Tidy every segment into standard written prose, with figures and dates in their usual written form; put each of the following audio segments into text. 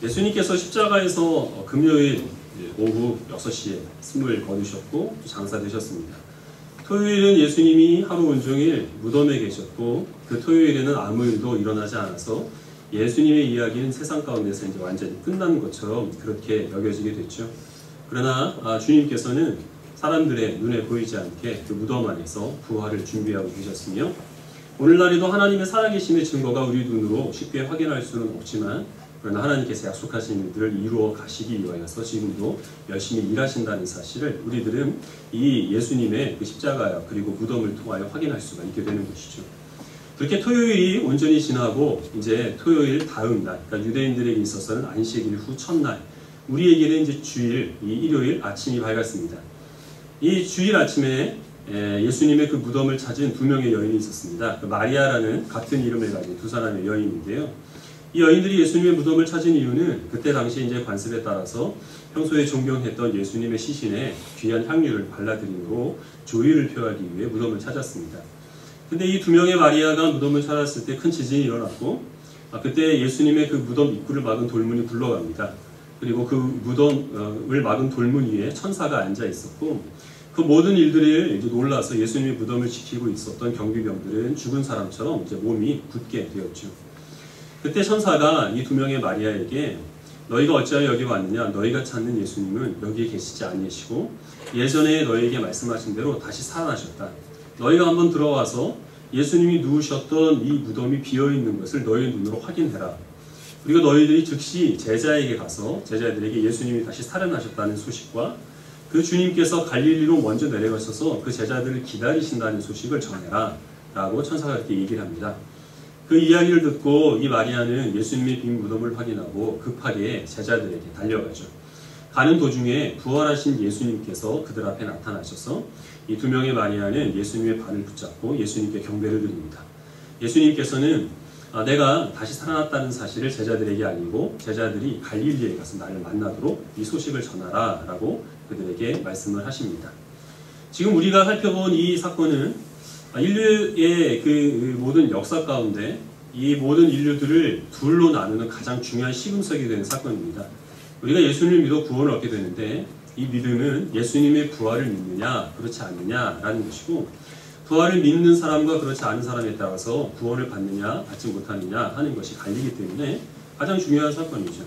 예수님께서 십자가에서 금요일 오후 6시에 숨을 거두셨고 장사되셨습니다. 토요일은 예수님이 하루 온종일 무덤에 계셨고 그 토요일에는 아무 일도 일어나지 않아서 예수님의 이야기는 세상 가운데서 이제 완전히 끝난 것처럼 그렇게 여겨지게 됐죠. 그러나 주님께서는 사람들의 눈에 보이지 않게 그 무덤 안에서 부활을 준비하고 계셨으며 오늘날에도 하나님의 살아계심의 증거가 우리 눈으로 쉽게 확인할 수는 없지만 그러나 하나님께서 약속하신 일들을 이루어 가시기 위하여서 지금도 열심히 일하신다는 사실을 우리들은 이 예수님의 그 십자가 그리고 무덤을 통하여 확인할 수가 있게 되는 것이죠. 그렇게 토요일이 온전히 지나고 이제 토요일 다음 날, 그러니까 유대인들에게 있어서는 안식일 후 첫날, 우리에게는 이제 주일, 이 일요일 아침이 밝았습니다. 이 주일 아침에 예수님의 그 무덤을 찾은 두 명의 여인이 있었습니다. 그 마리아라는 같은 이름을 가진 두 사람의 여인인데요. 이 여인들이 예수님의 무덤을 찾은 이유는 그때 당시 이제 관습에 따라서 평소에 존경했던 예수님의 시신에 귀한 향유를 발라드림으로 조의를 표하기 위해 무덤을 찾았습니다. 근데 이 두 명의 마리아가 무덤을 찾았을 때 큰 지진이 일어났고 그때 예수님의 그 무덤 입구를 막은 돌문이 굴러갑니다. 그리고 그 무덤을 막은 돌문 위에 천사가 앉아 있었고 그 모든 일들을 이제 놀라서 예수님의 무덤을 지키고 있었던 경비병들은 죽은 사람처럼 이제 몸이 굳게 되었죠. 그때 천사가 이 두 명의 마리아에게 너희가 어찌하여 여기 왔느냐? 너희가 찾는 예수님은 여기에 계시지 아니시고 예전에 너희에게 말씀하신 대로 다시 살아나셨다. 너희가 한번 들어와서 예수님이 누우셨던 이 무덤이 비어있는 것을 너희 눈으로 확인해라. 그리고 너희들이 즉시 제자에게 가서 제자들에게 예수님이 다시 살아나셨다는 소식과 그 주님께서 갈릴리로 먼저 내려가셔서 그 제자들을 기다리신다는 소식을 전해라 라고 천사가 이렇게 얘기를 합니다. 그 이야기를 듣고 이 마리아는 예수님의 빈 무덤을 확인하고 급하게 제자들에게 달려가죠. 가는 도중에 부활하신 예수님께서 그들 앞에 나타나셔서 이 두 명의 마리아는 예수님의 발을 붙잡고 예수님께 경배를 드립니다. 예수님께서는 내가 다시 살아났다는 사실을 제자들에게 알리고 제자들이 갈릴리에 가서 나를 만나도록 이 소식을 전하라 라고 그들에게 말씀을 하십니다. 지금 우리가 살펴본 이 사건은 인류의 그 모든 역사 가운데 이 모든 인류들을 둘로 나누는 가장 중요한 시금석이 되는 사건입니다. 우리가 예수님을 믿어 구원을 얻게 되는데 이 믿음은 예수님의 부활을 믿느냐 그렇지 않느냐라는 것이고 부활을 믿는 사람과 그렇지 않은 사람에 따라서 구원을 받느냐 받지 못하느냐 하는 것이 갈리기 때문에 가장 중요한 사건이죠.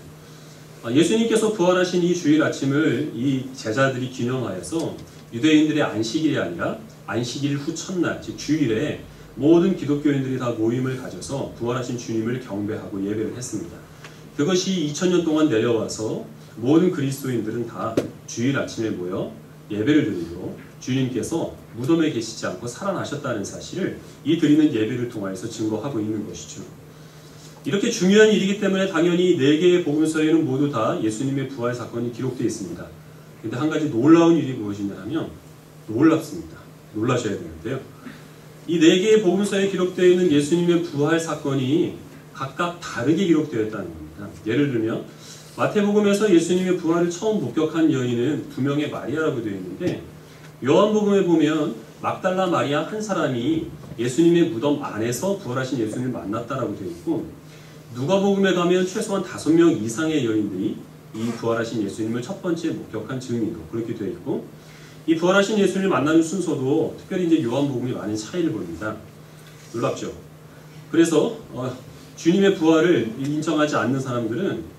예수님께서 부활하신 이 주일 아침을 이 제자들이 기념하여서 유대인들의 안식일이 아니라 안식일 후 첫날, 즉 주일에 모든 기독교인들이 다 모임을 가져서 부활하신 주님을 경배하고 예배를 했습니다. 그것이 2000년 동안 내려와서 모든 그리스도인들은 다 주일 아침에 모여 예배를 드리고 주님께서 무덤에 계시지 않고 살아나셨다는 사실을 이 드리는 예배를 통해서 증거하고 있는 것이죠. 이렇게 중요한 일이기 때문에 당연히 4개의 복음서에는 모두 다 예수님의 부활 사건이 기록되어 있습니다. 그런데 한 가지 놀라운 일이 무엇이냐 하면 놀랍습니다. 놀라셔야 되는데요. 이 4개의 복음서에 기록되어 있는 예수님의 부활 사건이 각각 다르게 기록되어 있다는 겁니다. 예를 들면 마태복음에서 예수님의 부활을 처음 목격한 여인은 2명의 마리아라고 되어 있는데 요한복음에 보면 막달라 마리아 한 사람이 예수님의 무덤 안에서 부활하신 예수님을 만났다라고 되어 있고 누가복음에 가면 최소한 5명 이상의 여인들이 이 부활하신 예수님을 첫 번째 목격한 증인으로 그렇게 되어 있고 이 부활하신 예수님을 만나는 순서도 특별히 이제 요한복음이 많은 차이를 보입니다. 놀랍죠? 그래서 주님의 부활을 인정하지 않는 사람들은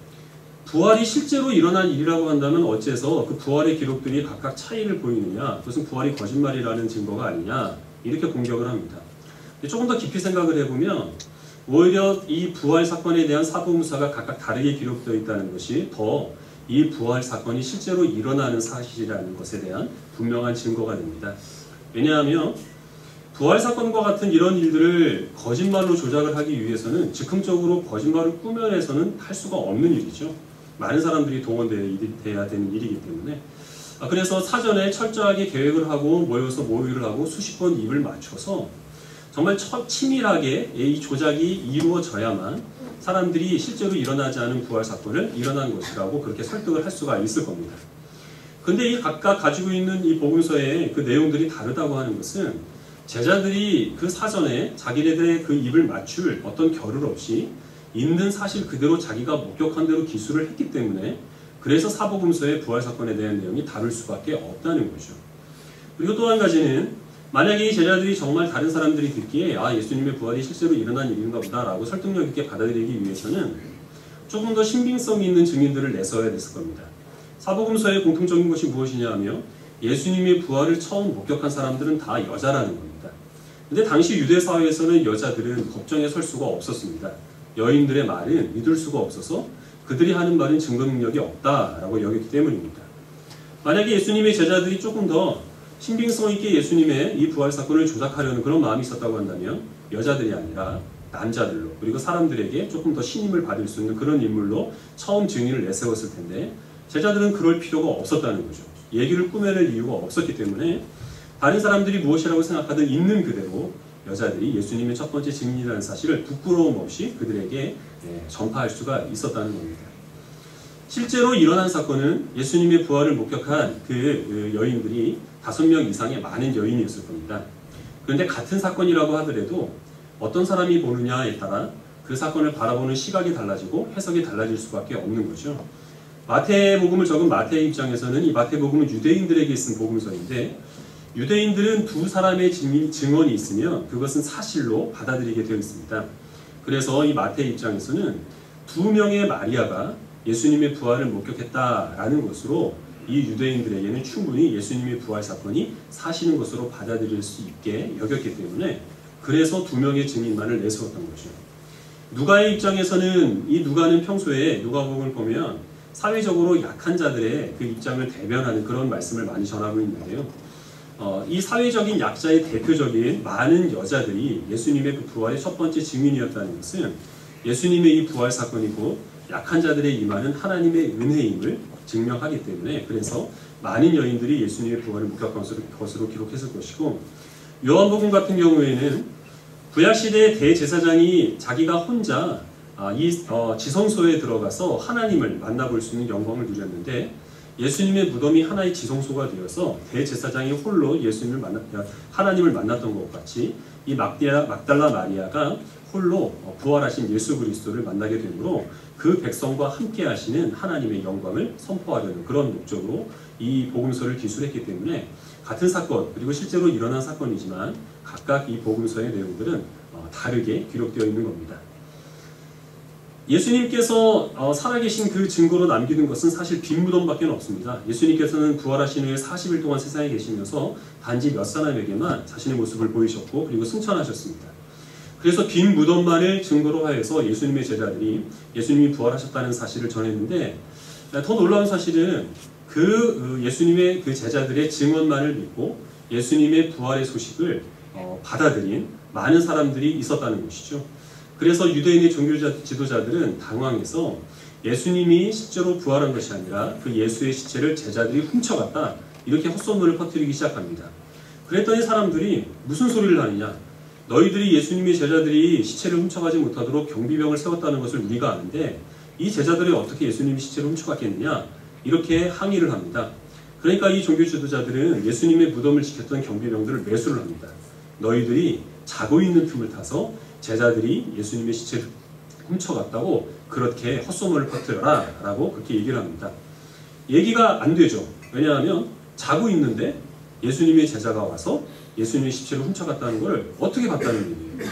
부활이 실제로 일어난 일이라고 한다면 어째서 그 부활의 기록들이 각각 차이를 보이느냐, 그것은 부활이 거짓말이라는 증거가 아니냐 이렇게 공격을 합니다. 조금 더 깊이 생각을 해보면 오히려 이 부활 사건에 대한 사복음서가 각각 다르게 기록되어 있다는 것이 더 이 부활 사건이 실제로 일어나는 사실이라는 것에 대한 분명한 증거가 됩니다. 왜냐하면 부활 사건과 같은 이런 일들을 거짓말로 조작을 하기 위해서는 즉흥적으로 거짓말을 꾸며내서는 할 수가 없는 일이죠. 많은 사람들이 동원되어야 되는 일이기 때문에 그래서 사전에 철저하게 계획을 하고 모여서 모의를 하고 수십 번 입을 맞춰서 정말 치밀하게 이 조작이 이루어져야만 사람들이 실제로 일어나지 않은 부활 사건을 일어난 것이라고 그렇게 설득을 할 수가 있을 겁니다. 근데 이 각각 가지고 있는 이 복음서의 그 내용들이 다르다고 하는 것은 제자들이 그 사전에 자기네들의 그 입을 맞출 어떤 겨를 없이 있는 사실 그대로 자기가 목격한 대로 기술을 했기 때문에 그래서 사복음서의 부활 사건에 대한 내용이 다를 수밖에 없다는 거죠. 그리고 또 한 가지는 만약에 이 제자들이 정말 다른 사람들이 듣기에 예수님의 부활이 실제로 일어난 일인가 보다 라고 설득력 있게 받아들이기 위해서는 조금 더 신빙성 있는 증인들을 내세워야 됐을 겁니다. 사복음서의 공통적인 것이 무엇이냐 하면 예수님의 부활을 처음 목격한 사람들은 다 여자라는 겁니다. 근데 당시 유대 사회에서는 여자들은 법정에 설 수가 없었습니다. 여인들의 말은 믿을 수가 없어서 그들이 하는 말은 증거 능력이 없다라고 여겼기 때문입니다. 만약에 예수님의 제자들이 조금 더 신빙성 있게 예수님의 이 부활 사건을 조작하려는 그런 마음이 있었다고 한다면 여자들이 아니라 남자들로 그리고 사람들에게 조금 더 신임을 받을 수 있는 그런 인물로 처음 증인을 내세웠을 텐데 제자들은 그럴 필요가 없었다는 거죠. 얘기를 꾸며낼 이유가 없었기 때문에 다른 사람들이 무엇이라고 생각하든 있는 그대로 여자들이 예수님의 첫 번째 증인이라는 사실을 부끄러움 없이 그들에게 전파할 수가 있었다는 겁니다. 실제로 일어난 사건은 예수님의 부활을 목격한 그 여인들이 5명 이상의 많은 여인이었을 겁니다. 그런데 같은 사건이라고 하더라도 어떤 사람이 보느냐에 따라 그 사건을 바라보는 시각이 달라지고 해석이 달라질 수밖에 없는 거죠. 마태복음을 적은 마태의 입장에서는 이 마태복음은 유대인들에게 쓴 복음서인데 유대인들은 두 사람의 증언이 있으면 그것은 사실로 받아들이게 되어 있습니다. 그래서 이 마태의 입장에서는 2명의 마리아가 예수님의 부활을 목격했다라는 것으로 이 유대인들에게는 충분히 예수님의 부활 사건이 사실인 것으로 받아들일 수 있게 여겼기 때문에 그래서 2명의 증인만을 내세웠던 거죠. 누가의 입장에서는 이 누가는 평소에 누가복음을 보면 사회적으로 약한 자들의 그 입장을 대변하는 그런 말씀을 많이 전하고 있는데요. 이 사회적인 약자의 대표적인 많은 여자들이 예수님의 그 부활의 첫 번째 증인이었다는 것은 예수님의 이 부활 사건이고 약한 자들의 임하는 하나님의 은혜임을 증명하기 때문에 그래서 많은 여인들이 예수님의 부활을 목격한 것으로 기록했을 것이고 요한복음 같은 경우에는 구약시대의 대제사장이 자기가 혼자 지성소에 들어가서 하나님을 만나볼 수 있는 영광을 누렸는데 예수님의 무덤이 하나의 지성소가 되어서 대제사장이 홀로 하나님을 만났던 것 같이 이 막달라 마리아가 홀로 부활하신 예수 그리스도를 만나게 되므로 그 백성과 함께 하시는 하나님의 영광을 선포하려는 그런 목적으로 이 복음서를 기술했기 때문에 같은 사건 그리고 실제로 일어난 사건이지만 각각 이 복음서의 내용들은 다르게 기록되어 있는 겁니다. 예수님께서 살아계신 그 증거로 남기는 것은 사실 빈 무덤밖에 없습니다. 예수님께서는 부활하신 후에 40일 동안 세상에 계시면서 단지 몇 사람에게만 자신의 모습을 보이셨고 그리고 승천하셨습니다. 그래서 빈 무덤만을 증거로 하여서 예수님의 제자들이 예수님이 부활하셨다는 사실을 전했는데 더 놀라운 사실은 그 예수님의 그 제자들의 증언만을 믿고 예수님의 부활의 소식을 받아들인 많은 사람들이 있었다는 것이죠. 그래서 유대인의 종교 지도자들은 당황해서 예수님이 실제로 부활한 것이 아니라 그 예수의 시체를 제자들이 훔쳐갔다 이렇게 헛소문을 퍼뜨리기 시작합니다. 그랬더니 사람들이 무슨 소리를 하느냐, 너희들이 예수님의 제자들이 시체를 훔쳐가지 못하도록 경비병을 세웠다는 것을 우리가 아는데 이 제자들이 어떻게 예수님의 시체를 훔쳐갔겠느냐 이렇게 항의를 합니다. 그러니까 이 종교 지도자들은 예수님의 무덤을 지켰던 경비병들을 매수를 합니다. 너희들이 자고 있는 틈을 타서 제자들이 예수님의 시체를 훔쳐갔다고 그렇게 헛소문을 퍼뜨려라 라고 그렇게 얘기를 합니다. 얘기가 안 되죠. 왜냐하면 자고 있는데 예수님의 제자가 와서 예수님의 시체를 훔쳐갔다는 걸 어떻게 봤다는 얘기예요.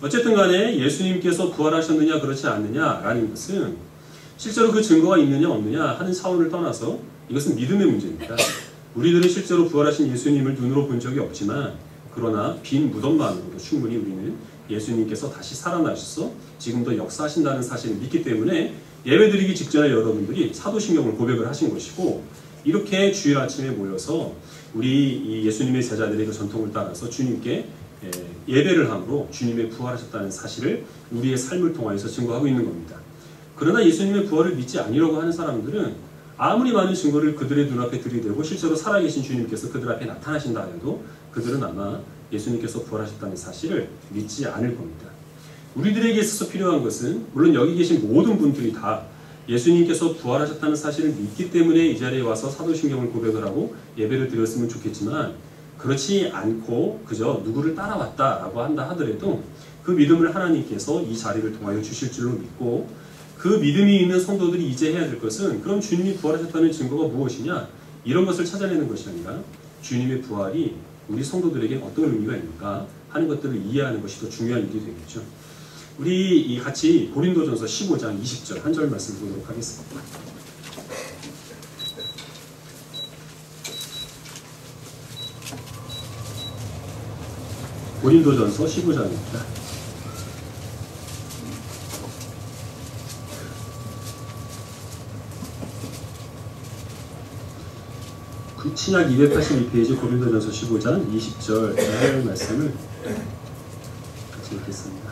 어쨌든 간에 예수님께서 부활하셨느냐 그렇지 않느냐라는 것은 실제로 그 증거가 있느냐 없느냐 하는 차원을 떠나서 이것은 믿음의 문제입니다. 우리들은 실제로 부활하신 예수님을 눈으로 본 적이 없지만 그러나 빈 무덤만으로도 충분히 우리는 예수님께서 다시 살아나셔서 지금도 역사하신다는 사실을 믿기 때문에 예배드리기 직전에 여러분들이 사도신경을 고백을 하신 것이고 이렇게 주일 아침에 모여서 우리 이 예수님의 제자들의 그 전통을 따라서 주님께 예배를 함으로 주님의 부활하셨다는 사실을 우리의 삶을 통하여서 증거하고 있는 겁니다. 그러나 예수님의 부활을 믿지 아니려고 하는 사람들은 아무리 많은 증거를 그들의 눈앞에 들이대고 실제로 살아계신 주님께서 그들 앞에 나타나신다 해도 그들은 아마 예수님께서 부활하셨다는 사실을 믿지 않을 겁니다. 우리들에게 있어서 필요한 것은 물론 여기 계신 모든 분들이 다 예수님께서 부활하셨다는 사실을 믿기 때문에 이 자리에 와서 사도신경을 고백을 하고 예배를 드렸으면 좋겠지만 그렇지 않고 그저 누구를 따라왔다라고 한다 하더라도 그 믿음을 하나님께서 이 자리를 통하여 주실 줄로 믿고, 그 믿음이 있는 성도들이 이제 해야 될 것은, 그럼 주님이 부활하셨다는 증거가 무엇이냐, 이런 것을 찾아내는 것이 아니라 주님의 부활이 우리 성도들에게 어떤 의미가 있는가 하는 것들을 이해하는 것이 더 중요한 일이 되겠죠. 우리 같이 고린도전서 15장 20절 한 절 말씀 보도록 하겠습니다. 고린도전서 15장입니다. 신약 282페이지 고린도전서 15장 20절 할 말씀을 같이 읽겠습니다.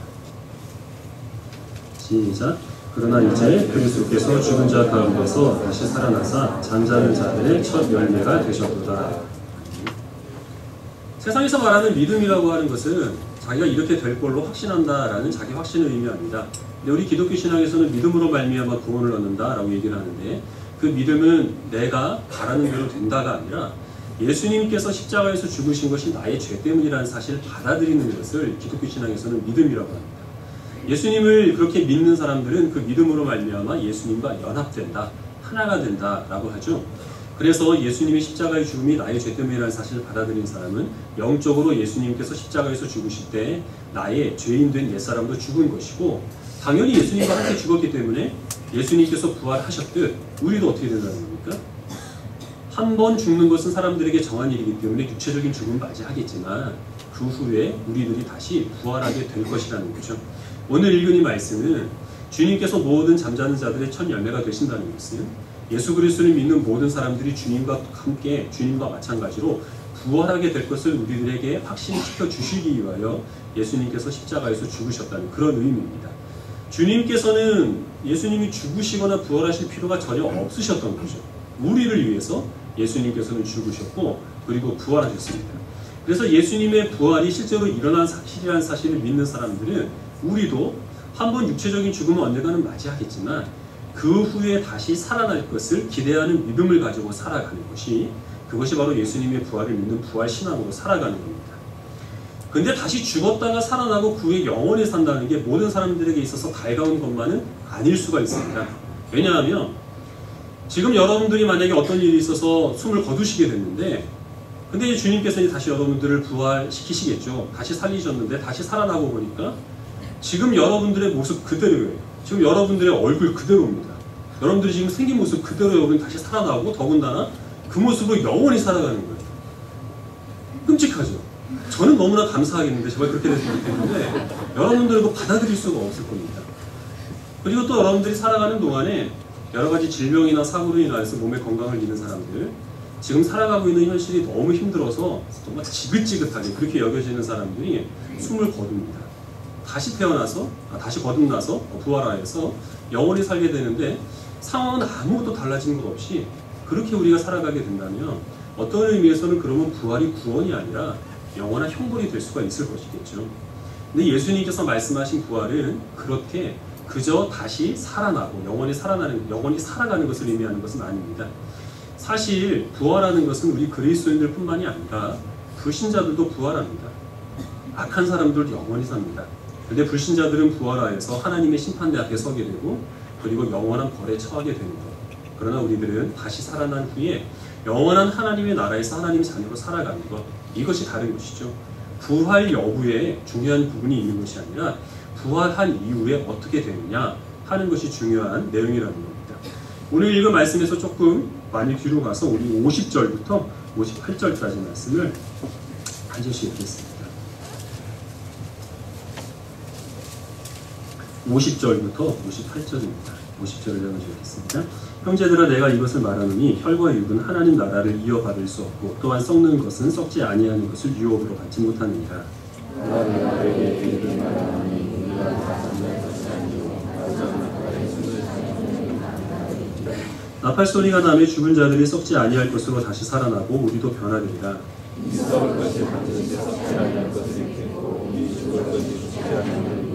시작. 그러나 이제 그리스도께서 죽은 자 가운데서 다시 살아나사 잠자는 자들의 첫 열매가 되셨도다. 세상에서 말하는 믿음이라고 하는 것은 자기가 이렇게 될 걸로 확신한다라는 자기 확신을 의미합니다. 근데 우리 기독교 신앙에서는 믿음으로 말미암아 구원을 얻는다라고 얘기를 하는데, 그 믿음은 내가 바라는 대로 된다가 아니라 예수님께서 십자가에서 죽으신 것이 나의 죄 때문이라는 사실을 받아들이는 것을 기독교 신앙에서는 믿음이라고 합니다. 예수님을 그렇게 믿는 사람들은 그 믿음으로 말미암아 예수님과 연합된다, 하나가 된다라고 하죠. 그래서 예수님의 십자가의 죽음이 나의 죄 때문이라는 사실을 받아들인 사람은 영적으로 예수님께서 십자가에서 죽으실 때 나의 죄인 된 옛사람도 죽은 것이고, 당연히 예수님과 함께 죽었기 때문에 예수님께서 부활하셨듯 우리도 어떻게 된다는 겁니까? 한 번 죽는 것은 사람들에게 정한 일이기 때문에 육체적인 죽음은 맞이하겠지만 그 후에 우리들이 다시 부활하게 될 것이라는 거죠. 오늘 읽은 이 말씀은 주님께서 모든 잠자는 자들의 첫 열매가 되신다는 것은 예수 그리스도를 믿는 모든 사람들이 주님과 함께, 주님과 마찬가지로 부활하게 될 것을 우리들에게 확신시켜 주시기 위하여 예수님께서 십자가에서 죽으셨다는 그런 의미입니다. 주님께서는 예수님이 죽으시거나 부활하실 필요가 전혀 없으셨던 거죠. 우리를 위해서 예수님께서는 죽으셨고 그리고 부활하셨습니다. 그래서 예수님의 부활이 실제로 일어난 사실이라는 사실을 믿는 사람들은 우리도 한번 육체적인 죽음은 언젠가는 맞이하겠지만 그 후에 다시 살아날 것을 기대하는 믿음을 가지고 살아가는 것이, 그것이 바로 예수님의 부활을 믿는 부활신앙으로 살아가는 겁니다. 근데 다시 죽었다가 살아나고 그 후에 영원히 산다는 게 모든 사람들에게 있어서 달가운 것만은 아닐 수가 있습니다. 왜냐하면 지금 여러분들이 만약에 어떤 일이 있어서 숨을 거두시게 됐는데, 근데 주님께서는 다시 여러분들을 부활시키시겠죠. 다시 살리셨는데 다시 살아나고 보니까 지금 여러분들의 모습 그대로예요. 지금 여러분들의 얼굴 그대로입니다. 여러분들이 지금 생긴 모습 그대로 여러분이 다시 살아나고 더군다나 그 모습으로 영원히 살아가는 거예요. 끔찍하죠. 저는 너무나 감사하겠는데 제발 그렇게 됐으면 좋겠는데 여러분들은 그거 받아들일 수가 없을 겁니다. 그리고 또 여러분들이 살아가는 동안에 여러 가지 질병이나 사고로 인해서 몸의 건강을 잃는 사람들, 지금 살아가고 있는 현실이 너무 힘들어서 정말 지긋지긋하게 그렇게 여겨지는 사람들이 숨을 거둡니다. 다시 태어나서, 다시 거듭나서 부활하여서 영원히 살게 되는데 상황은 아무것도 달라진 것 없이 그렇게 우리가 살아가게 된다면 어떤 의미에서는 그러면 부활이 구원이 아니라 영원한 형벌이 될 수가 있을 것이겠죠. 근데 예수님께서 말씀하신 부활은 그렇게 그저 다시 살아나고 영원히 살아가는 것을 의미하는 것은 아닙니다. 사실 부활하는 것은 우리 그리스도인들 뿐만이 아니라 불신자들도 부활합니다. 악한 사람들도 영원히 삽니다. 그런데 불신자들은 부활하여서 하나님의 심판대 앞에 서게 되고 그리고 영원한 벌에 처하게 되는 것. 그러나 우리들은 다시 살아난 후에 영원한 하나님의 나라에서 하나님의 자녀로 살아가는 것, 이것이 다른 것이죠. 부활 여부에 중요한 부분이 있는 것이 아니라 부활한 이후에 어떻게 되느냐 하는 것이 중요한 내용이라는 겁니다. 오늘 읽은 말씀에서 조금 많이 뒤로 가서 우리 50절부터 58절까지 말씀을 한 절씩 읽겠습니다. 50절부터 58절입니다. 50절을 읽어주겠습니다. 형제들아, 내가 이것을 말하노니 혈과 육은 하나님 나라를 이어받을 수 없고 또한 썩는 것은 썩지 아니하는 것을 유업으로 받지 못하느니라. 나팔 소리가 나며 죽은 자들이 썩지 아니할 것으로 다시 살아나고 우리도 변하리라. 이 썩을 것이 반드시 썩지 아니할 것을 입고 이 죽을 것이 죽지 아니함을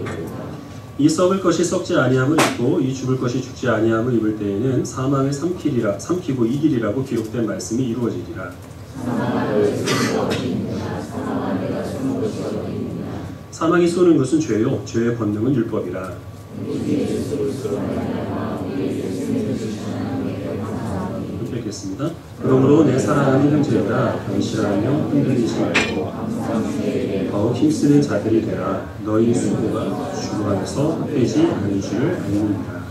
이 썩을 것이 썩지 아니함을 입고 이 죽을 것이 죽지 아니함을 입을 때에는 사망을 삼키고 이기리라고 기록된 말씀이 이루어지리라. 사망이 쏘는 것은 죄요 죄의 권능은 율법이라. 이렇게 읽겠습니다. 그러므로 내 사랑하는 형제들아 변실하며 흔들리지 말고 더욱 힘쓰는 자들이 되라. 너희 수고가 주 안에서 헛되지 않을 줄을 알미니라.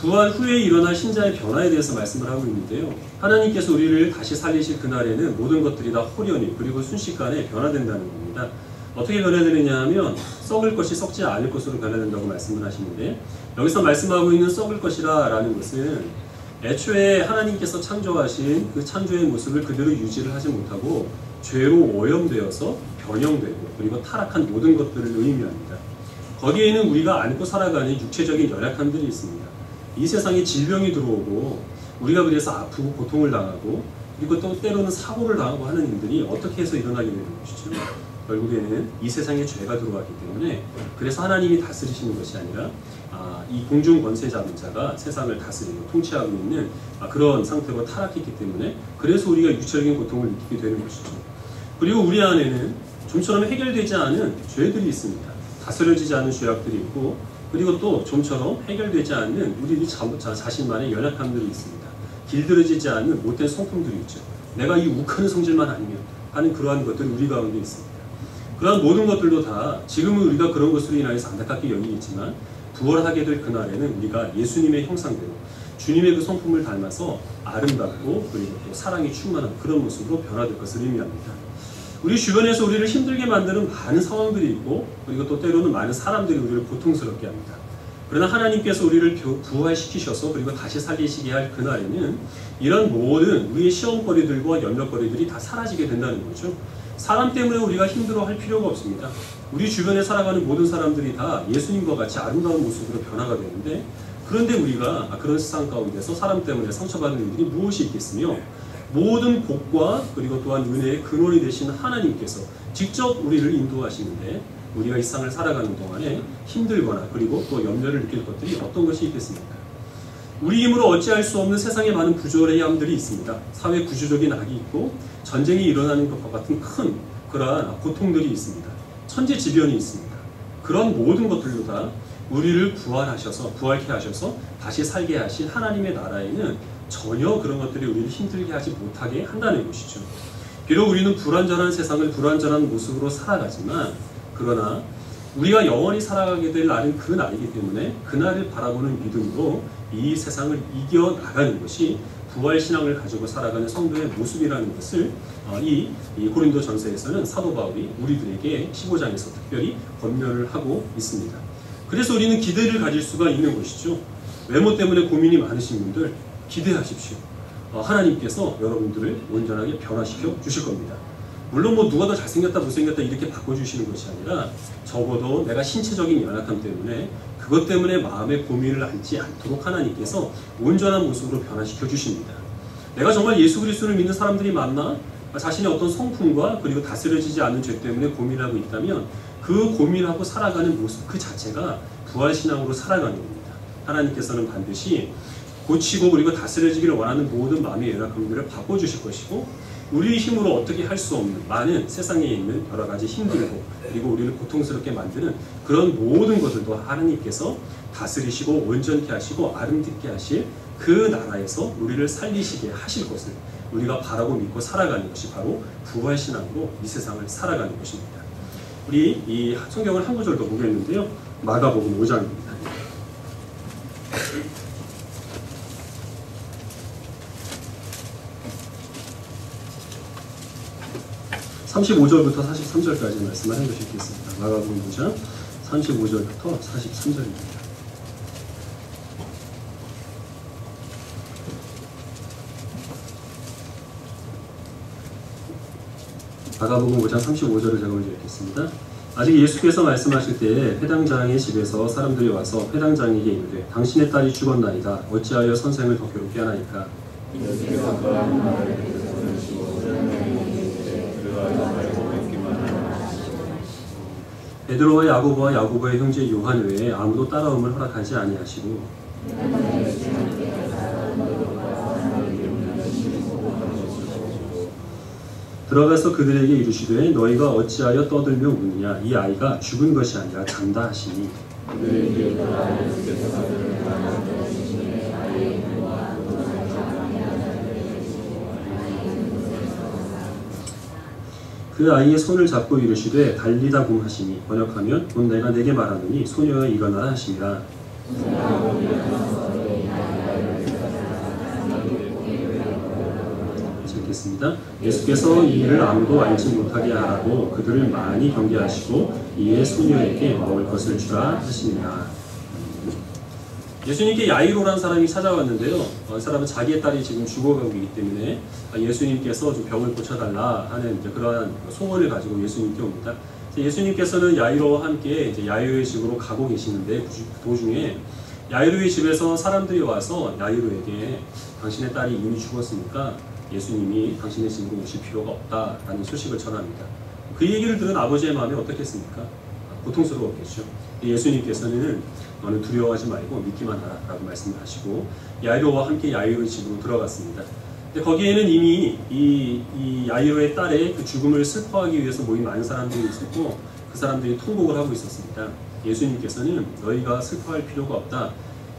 부활 후에 일어날 신자의 변화에 대해서 말씀을 하고 있는데요. 하나님께서 우리를 다시 살리실 그날에는 모든 것들이 다 홀연히 그리고 순식간에 변화된다는 겁니다. 어떻게 변화되느냐 하면 썩을 것이 썩지 않을 것으로 변화된다고 말씀을 하시는데, 여기서 말씀하고 있는 썩을 것이라 라는 것은 애초에 하나님께서 창조하신 그 창조의 모습을 그대로 유지를 하지 못하고 죄로 오염되어서 변형되고 그리고 타락한 모든 것들을 의미합니다. 거기에는 우리가 안고 살아가는 육체적인 연약함들이 있습니다. 이 세상에 질병이 들어오고 우리가 그래서 아프고 고통을 당하고 그리고 또 때로는 사고를 당하고 하는 일들이 어떻게 해서 일어나게 되는 것이죠. 결국에는 이 세상에 죄가 들어왔기 때문에, 그래서 하나님이 다스리시는 것이 아니라 이 공중 권세 잡은 자가 세상을 다스리고 통치하고 있는 그런 상태로 타락했기 때문에, 그래서 우리가 육체적인 고통을 느끼게 되는 것이죠. 그리고 우리 안에는 좀처럼 해결되지 않은 죄들이 있습니다. 다스려지지 않은 죄악들이 있고, 그리고 또 좀처럼 해결되지 않는 우리 자신만의 연약함들이 있습니다. 길들여지지 않는 못된 성품들이 있죠. 내가 이 욱하는 성질만 아니면 하는 그러한 것들이 우리 가운데 있습니다. 그러한 모든 것들도 다 지금은 우리가 그런 것으로 인하여서 안타깝게 여기겠지만, 부활하게 될 그날에는 우리가 예수님의 형상대로 주님의 그 성품을 닮아서 아름답고 그리고 또 사랑이 충만한 그런 모습으로 변화될 것을 의미합니다. 우리 주변에서 우리를 힘들게 만드는 많은 상황들이 있고, 그리고 또 때로는 많은 사람들이 우리를 고통스럽게 합니다. 그러나 하나님께서 우리를 부활시키셔서 그리고 다시 살리시게 할 그날에는 이런 모든 우리의 시험거리들과 염려거리들이 다 사라지게 된다는 거죠. 사람 때문에 우리가 힘들어할 필요가 없습니다. 우리 주변에 살아가는 모든 사람들이 다 예수님과 같이 아름다운 모습으로 변화가 되는데, 그런데 우리가 그런 세상 가운데서 사람 때문에 상처받는 일들이 무엇이 있겠으며, 모든 복과 그리고 또한 은혜의 근원이 되신 하나님께서 직접 우리를 인도하시는데, 우리가 이 세상을 살아가는 동안에 힘들거나 그리고 또 염려를 느낄 것들이 어떤 것이 있겠습니까? 우리 힘으로 어찌할 수 없는 세상에 많은 부조리함들이 있습니다. 사회 구조적인 악이 있고 전쟁이 일어나는 것과 같은 큰 그러한 고통들이 있습니다. 천재지변이 있습니다. 그런 모든 것들도 다 우리를 부활케 하셔서 다시 살게 하신 하나님의 나라에는 전혀 그런 것들이 우리를 힘들게 하지 못하게 한다는 것이죠. 비록 우리는 불완전한 세상을 불완전한 모습으로 살아가지만, 그러나 우리가 영원히 살아가게 될 날은 그 날이기 때문에 그날을 바라보는 믿음으로 이 세상을 이겨나가는 것이 부활신앙을 가지고 살아가는 성도의 모습이라는 것을 이 고린도 전서에서는 사도 바울이 우리들에게 15장에서 특별히 권면을 하고 있습니다. 그래서 우리는 기대를 가질 수가 있는 것이죠. 외모 때문에 고민이 많으신 분들 기대하십시오. 하나님께서 여러분들을 온전하게 변화시켜 주실 겁니다. 물론 누가 더 잘생겼다 못생겼다 이렇게 바꿔주시는 것이 아니라, 적어도 내가 신체적인 연약함 때문에 그것 때문에 마음에 고민을 안지 않도록 하나님께서 온전한 모습으로 변화시켜 주십니다. 내가 정말 예수 그리스도를 믿는 사람들이 많나? 자신의 어떤 성품과 그리고 다스려지지 않는 죄 때문에 고민하고 있다면, 그 고민하고 살아가는 모습 그 자체가 부활신앙으로 살아가는 겁니다. 하나님께서는 반드시 고치고 그리고 다스려지기를 원하는 모든 마음의 연약함들을 바꿔주실 것이고, 우리의 힘으로 어떻게 할 수 없는 많은 세상에 있는 여러 가지 힘들고 그리고 우리를 고통스럽게 만드는 그런 모든 것들도 하나님께서 다스리시고 온전케 하시고 아름답게 하실 그 나라에서 우리를 살리시게 하실 것을 우리가 바라고 믿고 살아가는 것이 바로 부활신앙으로 이 세상을 살아가는 것입니다. 우리 이 성경을 한 구절 더 보겠는데요. 마가복음 5장입니다. 35절부터 43절까지 말씀을 해주시겠습니다. 마가복음 5장 35절부터 43절입니다. 마가복음 5장 35절을 제가 먼저 읽겠습니다. 아직 예수께서 말씀하실 때에 회당장의 집에서 사람들이 와서 회당장에게 이르되 당신의 딸이 죽었나이다. 어찌하여 선생을 더 괴롭게 하나이까? 베드로와 야고보와 야고보의 형제 요한 외에 아무도 따라옴을 허락하지 아니하시고, 들어가서 그들에게 이르시되 너희가 어찌하여 떠들며 우느냐 이 아이가 죽은 것이 아니라 잔다 하시니 그 아이의 손을 잡고 이르시되 달리다 굼 하시니 번역하면 곧 내가 내게 말하노니 소녀여 일어나라 하시니라. 읽겠습니다. 예수께서 이 일을 아무도 알지 못하게 하라고 그들을 많이 경계하시고 이에 소녀에게 먹을 것을 주라 하시니라. 예수님께 야이로라는 사람이 찾아왔는데요. 이 사람은 자기의 딸이 지금 죽어가고 있기 때문에 예수님께서 좀 병을 고쳐달라 하는 그러한 소원을 가지고 예수님께 옵니다. 예수님께서는 야이로와 함께 야이로의 집으로 가고 계시는데 도중에 야이로의 집에서 사람들이 와서 야이로에게 당신의 딸이 이미 죽었으니까 예수님이 당신의 집으로 오실 필요가 없다라는 소식을 전합니다. 그 얘기를 들은 아버지의 마음이 어떻겠습니까? 고통스러웠겠죠. 예수님께서는 너는 두려워하지 말고 믿기만 하라 라고 말씀을 하시고 야이로와 함께 야이로의 집으로 들어갔습니다. 근데 거기에는 이미 이 야이로의 딸의 그 죽음을 슬퍼하기 위해서 모인 많은 사람들이 있었고 그 사람들이 통곡을 하고 있었습니다. 예수님께서는 너희가 슬퍼할 필요가 없다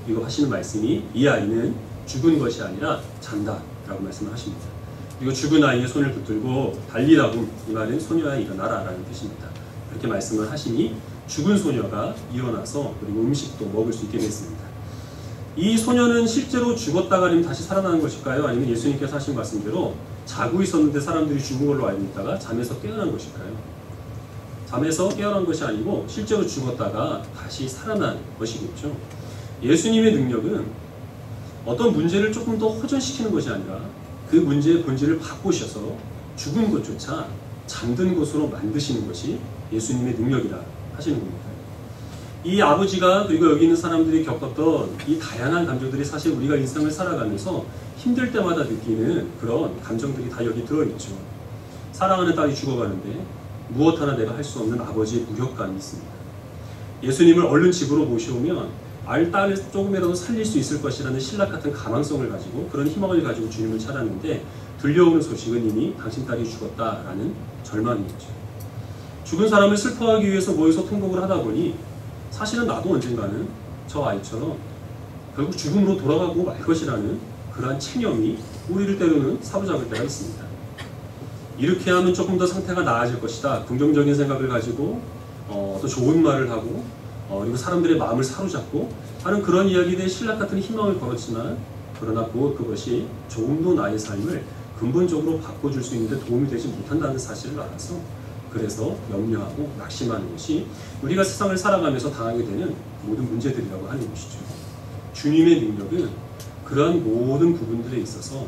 이거 하시는 말씀이 이 아이는 죽은 것이 아니라 잔다 라고 말씀을 하십니다. 그리고 죽은 아이의 손을 붙들고 달리다 굼 이 말은 소녀야 일어나라 라는 뜻입니다. 그렇게 말씀을 하시니 죽은 소녀가 일어나서 그리고 음식도 먹을 수 있게 됐습니다. 이 소녀는 실제로 죽었다가 아니면 다시 살아나는 것일까요? 아니면 예수님께서 하신 말씀대로 자고 있었는데 사람들이 죽은 걸로 알고 있다가 잠에서 깨어난 것일까요? 잠에서 깨어난 것이 아니고 실제로 죽었다가 다시 살아난 것이겠죠. 예수님의 능력은 어떤 문제를 조금 더 호전시키는 것이 아니라 그 문제의 본질을 바꾸셔서 죽은 것조차 잠든 것으로 만드시는 것이 예수님의 능력이다 하시는 겁니다. 이 아버지가 그리고 여기 있는 사람들이 겪었던 이 다양한 감정들이 사실 우리가 인생을 살아가면서 힘들 때마다 느끼는 그런 감정들이 다 여기 들어있죠. 사랑하는 딸이 죽어가는데 무엇 하나 내가 할 수 없는 아버지의 무력감이 있습니다. 예수님을 얼른 집으로 모셔오면 딸을 조금이라도 살릴 수 있을 것이라는 신락 같은 가망성을 가지고 그런 희망을 가지고 주님을 찾았는데 들려오는 소식은 이미 당신 딸이 죽었다라는 절망이었죠. 죽은 사람을 슬퍼하기 위해서 모여서 통곡을 하다 보니 사실은 나도 언젠가는 저 아이처럼 결국 죽음으로 돌아가고 말 것이라는 그러한 체념이 우리를 때로는 사로잡을 때가 있습니다. 이렇게 하면 조금 더 상태가 나아질 것이다. 긍정적인 생각을 가지고 더 좋은 말을 하고 그리고 사람들의 마음을 사로잡고 하는 그런 이야기들의 신락 같은 희망을 걸었지만 그러나 그것이 조금도 나의 삶을 근본적으로 바꿔줄 수 있는데 도움이 되지 못한다는 사실을 알아서 그래서 염려하고 낙심하는 것이 우리가 세상을 살아가면서 당하게 되는 모든 문제들이라고 하는 것이죠. 주님의 능력은 그러한 모든 부분들에 있어서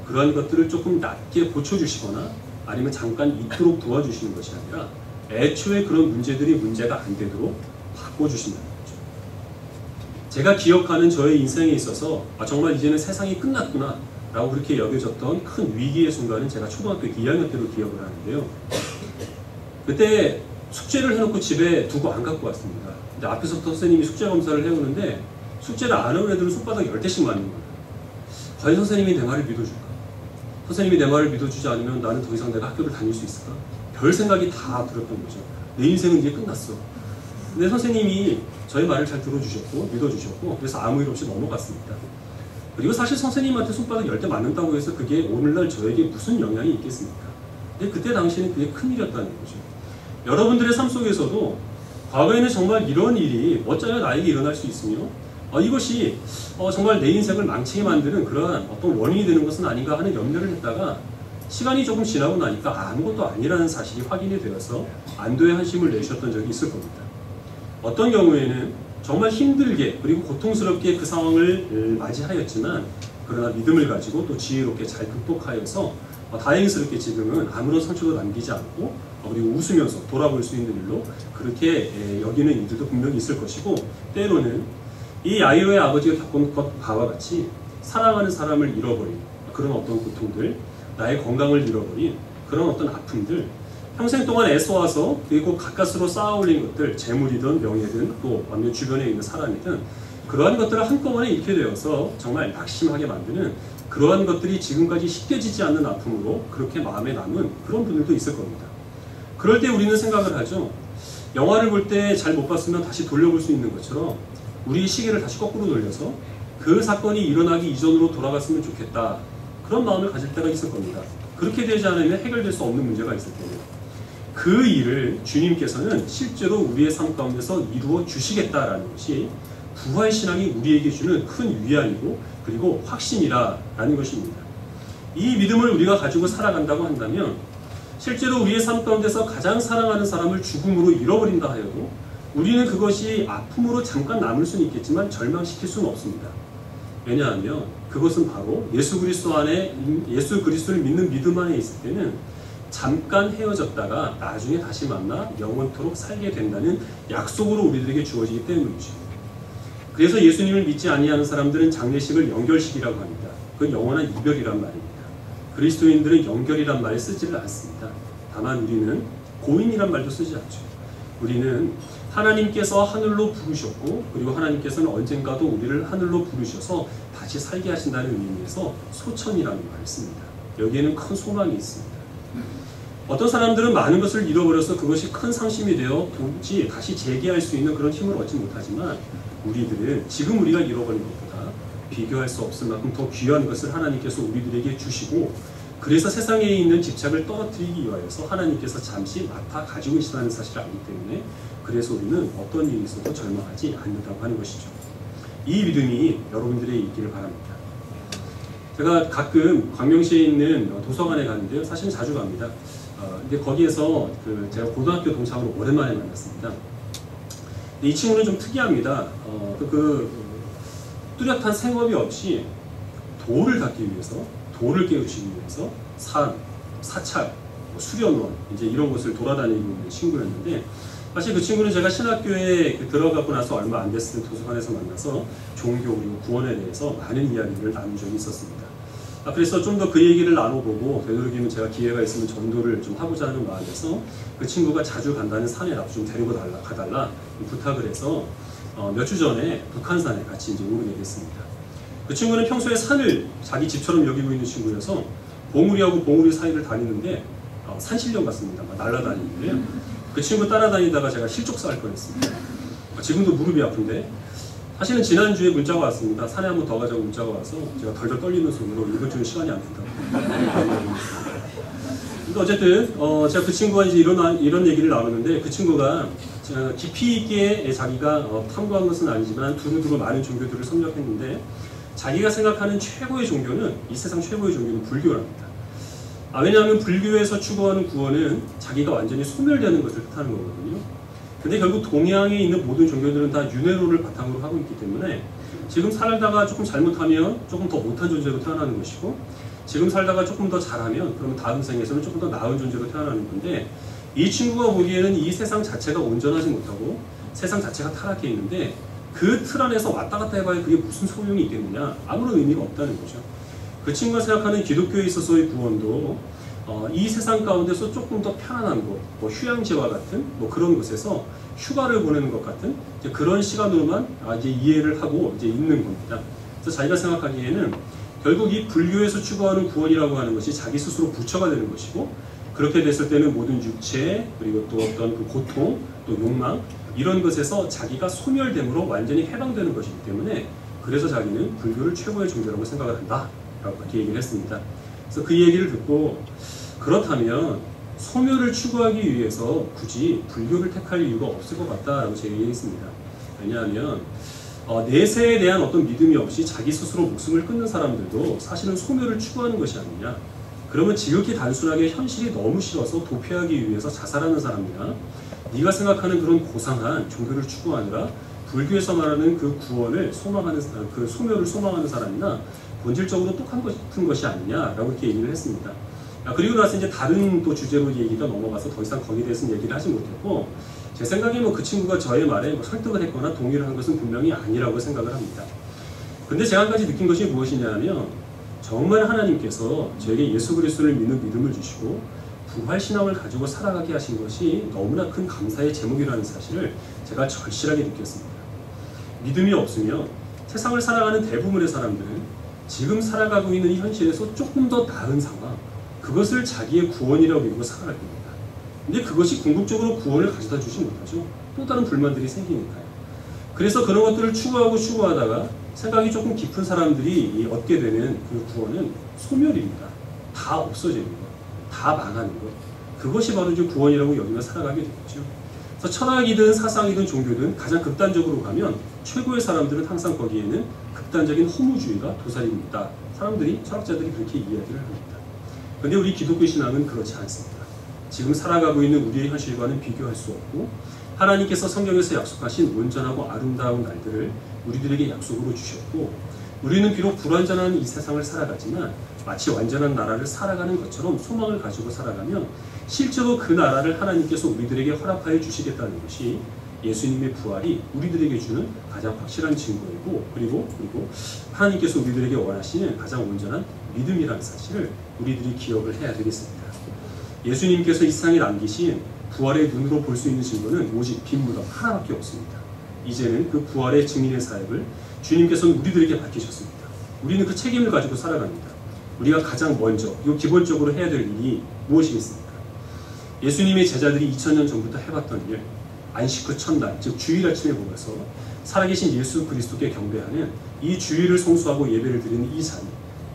그러한 것들을 조금 낮게 고쳐주시거나 아니면 잠깐 있도록 도와주시는 것이 아니라 애초에 그런 문제들이 문제가 안 되도록 바꿔주신다는 거죠. 제가 기억하는 저의 인생에 있어서 정말 이제는 세상이 끝났구나 라고 그렇게 여겨졌던 큰 위기의 순간은 제가 초등학교 2학년 때로 기억을 하는데요. 그때 숙제를 해놓고 집에 두고 안 갖고 왔습니다. 근데 앞에서부터 선생님이 숙제 검사를 해오는데 숙제를 안 해온 애들은 손바닥 10대씩 맞는 거예요. 과연 선생님이 내 말을 믿어줄까? 선생님이 내 말을 믿어주지 않으면 나는 더 이상 내가 학교를 다닐 수 있을까? 별 생각이 다 들었던 거죠. 내 인생은 이제 끝났어. 근데 선생님이 저희 말을 잘 들어주셨고 믿어주셨고 그래서 아무 일 없이 넘어갔습니다. 그리고 사실 선생님한테 손바닥 10대 맞는다고 해서 그게 오늘날 저에게 무슨 영향이 있겠습니까? 근데 그때 당시에는 그게 큰일이었다는 거죠. 여러분들의 삶 속에서도 과거에는 정말 이런 일이 어쩌면 나에게 일어날 수 있으며 이것이 정말 내 인생을 망치게 만드는 그러한 어떤 원인이 되는 것은 아닌가 하는 염려를 했다가 시간이 조금 지나고 나니까 아무것도 아니라는 사실이 확인이 되어서 안도의 한심을 내쉬었던 적이 있을 겁니다. 어떤 경우에는 정말 힘들게 그리고 고통스럽게 그 상황을 맞이하였지만 그러나 믿음을 가지고 또 지혜롭게 잘 극복하여서 다행스럽게 지금은 아무런 상처도 남기지 않고 그리고 웃으면서 돌아볼 수 있는 일로 그렇게 여기는 이들도 분명히 있을 것이고 때로는 이 야이로의 아버지가 겪은 것과 같이 사랑하는 사람을 잃어버린 그런 어떤 고통들 나의 건강을 잃어버린 그런 어떤 아픔들 평생 동안 애써와서 그리고 가까스로 쌓아올린 것들 재물이든 명예든 또 반면 주변에 있는 사람이든 그러한 것들을 한꺼번에 잃게 되어서 정말 낙심하게 만드는 그러한 것들이 지금까지 씻겨지지 않는 아픔으로 그렇게 마음에 남은 그런 분들도 있을 겁니다. 그럴 때 우리는 생각을 하죠. 영화를 볼 때 잘 못 봤으면 다시 돌려볼 수 있는 것처럼 우리 시계를 다시 거꾸로 돌려서 그 사건이 일어나기 이전으로 돌아갔으면 좋겠다. 그런 마음을 가질 때가 있을 겁니다. 그렇게 되지 않으면 해결될 수 없는 문제가 있을 때는 그 일을 주님께서는 실제로 우리의 삶 가운데서 이루어 주시겠다라는 것이 부활신앙이 우리에게 주는 큰 위안이고 그리고 확신이라는 것입니다. 이 믿음을 우리가 가지고 살아간다고 한다면 실제로 우리의 삶 가운데서 가장 사랑하는 사람을 죽음으로 잃어버린다 하여도 우리는 그것이 아픔으로 잠깐 남을 수는 있겠지만 절망시킬 수는 없습니다. 왜냐하면 그것은 바로 예수 그리스도를 믿는 믿음 안에 있을 때는 잠깐 헤어졌다가 나중에 다시 만나 영원토록 살게 된다는 약속으로 우리들에게 주어지기 때문이죠. 그래서 예수님을 믿지 아니하는 사람들은 장례식을 연결식이라고 합니다. 그건 영원한 이별이란 말입니다. 그리스도인들은 연결이란 말을 쓰지를 않습니다. 다만 우리는 고인이란 말도 쓰지 않죠. 우리는 하나님께서 하늘로 부르셨고 그리고 하나님께서는 언젠가도 우리를 하늘로 부르셔서 다시 살게 하신다는 의미에서 소천이라는 말을 씁니다. 여기에는 큰 소망이 있습니다. 어떤 사람들은 많은 것을 잃어버려서 그것이 큰 상심이 되어 도무지 다시 재기할 수 있는 그런 힘을 얻지 못하지만 우리들은 지금 우리가 잃어버린 것보다 비교할 수 없을 만큼 더 귀한 것을 하나님께서 우리들에게 주시고 그래서 세상에 있는 집착을 떨어뜨리기 위하여서 하나님께서 잠시 맡아 가지고 계시다는 사실을 알기 때문에 그래서 우리는 어떤 일이 있어도 절망하지 않는다고 하는 것이죠. 이 믿음이 여러분들의 있기를 바랍니다. 제가 가끔 광명시에 있는 도서관에 가는데요. 사실은 자주 갑니다. 근데 거기에서 제가 고등학교 동창으로 오랜만에 만났습니다. 이 친구는 좀 특이합니다. 뚜렷한 생업이 없이 돌을 닦기 위해서, 돌을 깨우치기 위해서 산, 사찰, 수련원 이제 이런 곳을 돌아다니고 있는 친구였는데 사실 그 친구는 제가 신학교에 들어가고 나서 얼마 안 됐을 때 도서관에서 만나서 종교 그리고 구원에 대해서 많은 이야기를 나눈 적이 있었습니다. 그래서 좀 더 그 얘기를 나눠보고 되도록이면 제가 기회가 있으면 전도를 좀 하고자 하는 마음에서 그 친구가 자주 간다는 산에 나도 좀 데리고 가달라 부탁을 해서 몇 주 전에 북한산에 같이 이제 오르게 됐습니다. 그 친구는 평소에 산을 자기 집처럼 여기고 있는 친구여서 봉우리하고 봉우리 사이를 다니는데 산신령 같습니다. 막 날아다니는데요. 그 친구 따라다니다가 제가 실족사 할 뻔했습니다. 지금도 무릎이 아픈데 사실은 지난주에 문자가 왔습니다. 산에 한 번 더 가자고 문자가 와서 제가 덜덜 떨리는 손으로 이번 주는 시간이 안 된다고. 그러니까 어쨌든 제가 그 친구가 이제 이런 얘기를 나누는데 그 친구가 깊이 있게 자기가 탐구한 것은 아니지만 두루두루 많은 종교들을 섭렵했는데 자기가 생각하는 최고의 종교는 이 세상 최고의 종교는 불교랍니다. 왜냐하면 불교에서 추구하는 구원은 자기가 완전히 소멸되는 것을 뜻하는 거거든요. 근데 결국 동양에 있는 모든 종교들은 다 윤회로를 바탕으로 하고 있기 때문에 지금 살다가 조금 잘못하면 조금 더 못한 존재로 태어나는 것이고 지금 살다가 조금 더 잘하면 그러면 다음 생에서는 조금 더 나은 존재로 태어나는 건데 이 친구가 보기에는 이 세상 자체가 온전하지 못하고 세상 자체가 타락해 있는데 그 틀 안에서 왔다 갔다 해봐야 그게 무슨 소용이 있겠느냐 아무런 의미가 없다는 거죠. 그 친구가 생각하는 기독교에 있어서의 구원도 이 세상 가운데서 조금 더 편안한 곳, 뭐 휴양지와 같은 뭐 그런 곳에서 휴가를 보내는 것 같은 이제 그런 시간으로만 이제 이해를 하고 이제 있는 겁니다. 그래서 자기가 생각하기에는 결국 이 불교에서 추구하는 구원이라고 하는 것이 자기 스스로 부처가 되는 것이고 그렇게 됐을 때는 모든 육체 그리고 또 어떤 그 고통 또 욕망 이런 것에서 자기가 소멸됨으로 완전히 해방되는 것이기 때문에 그래서 자기는 불교를 최고의 종교라고 생각을 한다 라고 그렇게 얘기를 했습니다. 그래서 그 얘기를 듣고 그렇다면 소멸을 추구하기 위해서 굳이 불교를 택할 이유가 없을 것 같다라고 제가 얘기했습니다. 왜냐하면 내세에 대한 어떤 믿음이 없이 자기 스스로 목숨을 끊는 사람들도 사실은 소멸을 추구하는 것이 아니냐. 그러면 지극히 단순하게 현실이 너무 싫어서 도피하기 위해서 자살하는 사람이나 네가 생각하는 그런 고상한 종교를 추구하느라 불교에서 말하는 그 구원을 소망하는 그 소멸을 소망하는 사람이나 본질적으로 똑같은 것이 아니냐라고 이렇게 얘기를 했습니다. 그리고 나서 이제 다른 또 주제로 얘기가 넘어가서 더 이상 거기에 대해서는 얘기를 하지 못했고 제 생각에 뭐 그 친구가 저의 말에 뭐 설득을 했거나 동의를 한 것은 분명히 아니라고 생각을 합니다. 근데 제가 한 가지 느낀 것이 무엇이냐면 정말 하나님께서 저에게 예수 그리스도를 믿는 믿음을 주시고 부활신앙을 가지고 살아가게 하신 것이 너무나 큰 감사의 제목이라는 사실을 제가 절실하게 느꼈습니다. 믿음이 없으면 세상을 살아가는 대부분의 사람들은 지금 살아가고 있는 이 현실에서 조금 더 나은 상황, 그것을 자기의 구원이라고 믿고 살아가게 됩니다. 근데 그것이 궁극적으로 구원을 가져다 주지 못하죠. 또 다른 불만들이 생기니까요. 그래서 그런 것들을 추구하다가 생각이 조금 깊은 사람들이 얻게 되는 그 구원은 소멸입니다. 다 없어지는 것, 다 망하는 것. 그것이 바로 이제 구원이라고 여기며 살아가게 되겠죠. 그래서 철학이든 사상이든 종교든 가장 극단적으로 가면 최고의 사람들은 항상 거기에는 극단적인 허무주의가 도사립니다. 사람들이, 철학자들이 그렇게 이야기를 합니다. 그런데 우리 기독교 신앙은 그렇지 않습니다. 지금 살아가고 있는 우리의 현실과는 비교할 수 없고 하나님께서 성경에서 약속하신 온전하고 아름다운 날들을 우리들에게 약속으로 주셨고 우리는 비록 불완전한 이 세상을 살아가지만 마치 완전한 나라를 살아가는 것처럼 소망을 가지고 살아가면 실제로 그 나라를 하나님께서 우리들에게 허락하여 주시겠다는 것이 예수님의 부활이 우리들에게 주는 가장 확실한 증거이고 그리고 하나님께서 우리들에게 원하시는 가장 온전한 믿음이라는 사실을 우리들이 기억을 해야 되겠습니다. 예수님께서 이 세상에 남기신 부활의 눈으로 볼 수 있는 증거는 오직 빈 무덤 하나밖에 없습니다. 이제는 그 부활의 증인의 사역을 주님께서는 우리들에게 맡기셨습니다. 우리는 그 책임을 가지고 살아갑니다. 우리가 가장 먼저, 이거 기본적으로 해야 될 일이 무엇이겠습니까? 예수님의 제자들이 2000년 전부터 해봤던 일, 안식 후 첫날, 즉 주일 아침에 모여서 살아계신 예수 그리스도께 경배하는 이 주일을 성수하고 예배를 드리는 이 자리,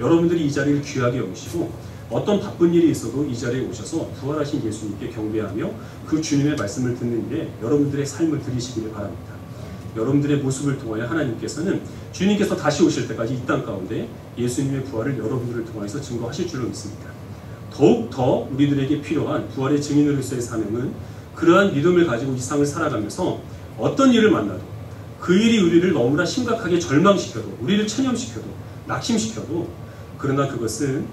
여러분들이 이 자리를 귀하게 여기시고 어떤 바쁜 일이 있어도 이 자리에 오셔서 부활하신 예수님께 경배하며 그 주님의 말씀을 듣는 일에 여러분들의 삶을 드리시기를 바랍니다. 여러분들의 모습을 통하여 하나님께서는 주님께서 다시 오실 때까지 이 땅 가운데 예수님의 부활을 여러분들을 통해서 증거하실 줄로 믿습니다. 더욱더 우리들에게 필요한 부활의 증인으로서의 사명은 그러한 믿음을 가지고 이 세상을 살아가면서 어떤 일을 만나도 그 일이 우리를 너무나 심각하게 절망시켜도 우리를 체념시켜도 낙심시켜도 그러나 그것은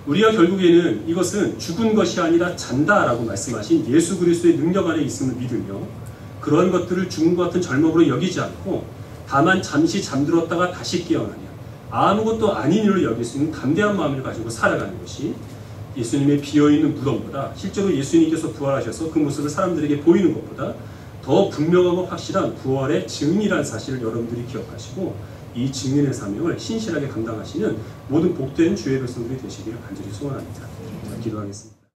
우리가 결국에는 이것은 죽은 것이 아니라 잔다라고 말씀하신 예수 그리스도의 능력 안에 있음을 믿으며 그런 것들을 죽은 것 같은 절망으로 여기지 않고 다만 잠시 잠들었다가 다시 깨어나며 아무것도 아닌 일로 여길 수 있는 담대한 마음을 가지고 살아가는 것이 예수님의 비어있는 무덤보다 실제로 예수님께서 부활하셔서 그 모습을 사람들에게 보이는 것보다 더 분명하고 확실한 부활의 증인이라는 사실을 여러분들이 기억하시고 이 증인의 사명을 신실하게 감당하시는 모든 복된 주의 백성들이 되시기를 간절히 소원합니다. 자, 기도하겠습니다.